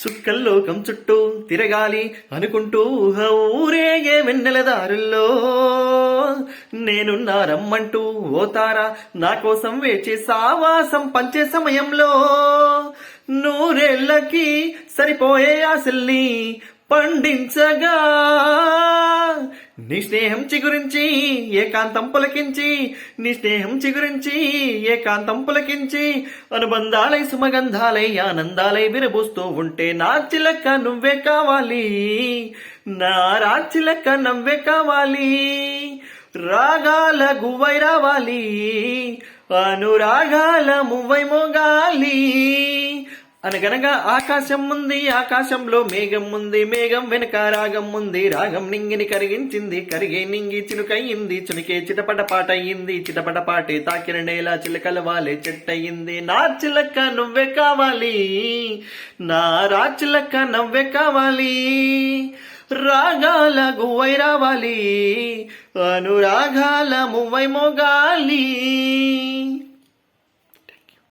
చుక్కల్లోకం చుట్టూ తిరగాలి అనుకుంటూ ఊరేగే వెన్నెల దారుల్లో నేనున్నా రమ్మంటూ ఓ తారా నా కోసం వేచి సావాసం పంచే సమయంలో నూరేళ్లకి సరిపోయే ఆశల్ని పండించగా నీ స్నేహం చిగురించి ఏకాంతం పులకించి నీ స్నేహం చిగురించి ఏకాంతం పులకించి అనుబంధాలై సుమగంధాలై ఆనందాలై విరబూస్తూ ఉంటే నా చిలక నువ్వే కావాలి, నా రాచిలక నవ్వే కావాలి. రాగాల గువ్వై రావాలి, అనురాగాల మువ్వై మోగాలి. అనగనగా ఆకాశం ఉంది, ఆకాశంలో మేఘం ఉంది, మేఘం వెనుక రాగం ఉంది, రాగం నింగిని కరిగించింది, కరిగే నింగి చినుకయ్యింది, చునికే చిటపట పాట అయ్యింది, చిటపట పాటే తాకిన నేల చిలకల వాలే చెట్టయింది. నా చిలక నువ్వే కావాలి, నా రాచిలక నవ్వే కావాలి. రాగాల గువ్వై రావాలి, అనురాగాల మువ్వై మోగాలి.